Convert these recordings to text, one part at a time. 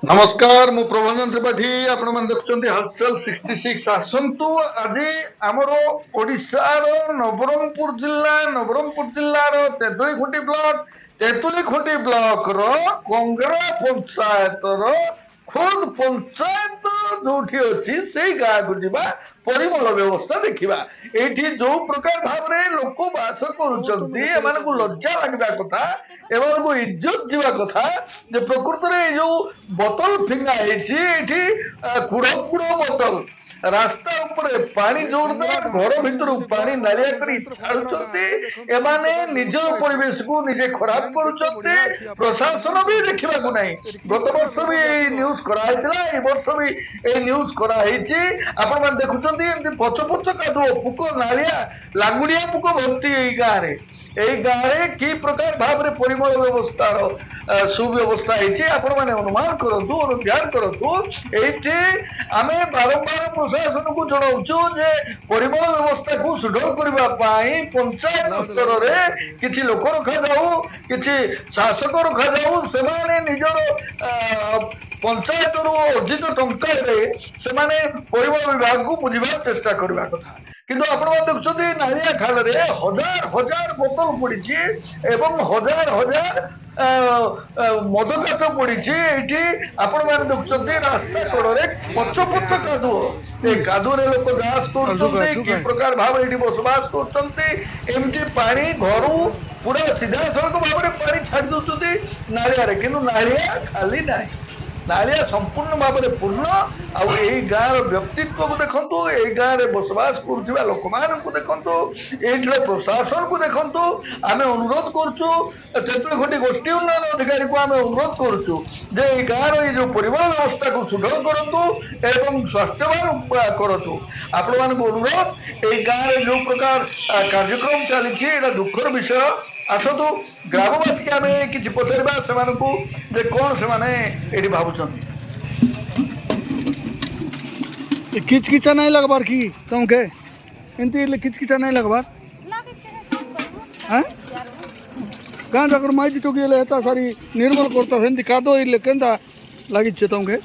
नमस्कार मु प्रभंजन त्रिपाठी आपण मन देखुचंती हलचल 66 आसंतु आज आमर ओडिशार नवरंगपुर जिल्ला रो तेतुलीखुंटी ब्लॉक रो कंगरा पंचायत रो खुद पंचायत जोठी अच्छी से गाँ को जीवा परिमल व्यवस्था देखा ये जो प्रकार भाव में लोक बास कर लज्जा लगवा कथा एम इज्जत जीवा कथा जे प्रकृत में जो बोतल फिंगा कुड़ कुड़ बोतल रास्ता ऊपर पानी जोरदार घर भितर पानी नालिया करी छाड़ुचंती एमाने निज परिवेश को निजे खराब करुचंती प्रशासन भी देखा को नहीं गत वर्ष भी ये न्यूज कराइतिला ए वर्ष भी ए न्यूज कराइछि आपण मान देखुचंती एमती पछ पछ कादो पुक नालिया लागुड़िया पुक भर्ती ए गाँ रे कि प्रकार भाव में परिमल व्यवस्था सुव्यवस्था आपण अनुमान करतु अनुध्यान करतु ये आम बारंबार प्रशासन को जनाऊँ जे परिमल व्यवस्था को सुदृढ़ करने पंचायत स्तर में किसी लोक रखा जाऊ किसी शासक रखा जाऊ से निजर पंचायत अर्जित टंका परिमल विभाग को बुझा चेष्टा करने कथा किंतु आपण देखुं नालिया खाल हजार हजार बोतल पड़ी हजार हजार मद काच पड़ी आपण मैंने देखुं रास्ता कड़े पछ पछ कादुओ कादुरे लोक जांच कर प्रकार भाव ये बसवास करमती पानी घर पूरा सीधा सड़क भाव में पानी छाड़ी दौरान नालिया कि नालिया खाली ना नालिया संपूर्ण भाव में पूर्ण आई गाँव व्यक्तित्व को देखु ये गाँव में बसवास कर लोक को देखु ये प्रशासन को देखु आम अनुरोध करुँगी गोष्ठी उन्नयन अधिकारी को आम अनुरोध करुँ गाँव ये जो परिमल व्यवस्था को सुदृढ़ करूँ एवं स्वास्थ्यवान करूँ आपण मान अनुरोध ये गाँव में जो प्रकार कार्यक्रम चली दुखर विषय आसतु ग्रामवासी के आम कि पचार से कौन से भावुं किचकिचा नहीं लगबार कि तुमके एमती किचकिचा नहीं लगबार गाँ जाकर माइती टोकी सारी निर्मल करता सेमती कादो इले केंता लगी तुमके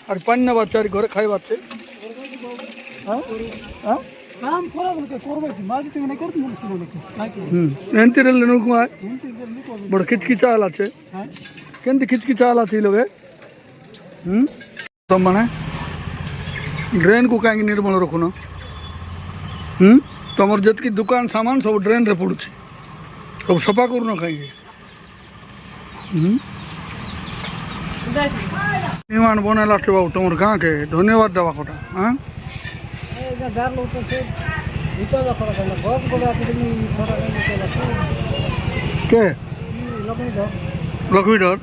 और पानी ना बात घर खाइबार से एमती बड़ किचकिचा आला केमती किचकिचा आला लोगे तुम मैंने ड्रेन को कहीं निर्मल रखुन तुम जितकी दुकान सामान सब ड्रेन रे पड़ुछि सब सफा करुन कहीं निर्माण बनला बाबू तुम गाँ के धन्यवाद देवा कटा हाँ के लक्ष्मीधर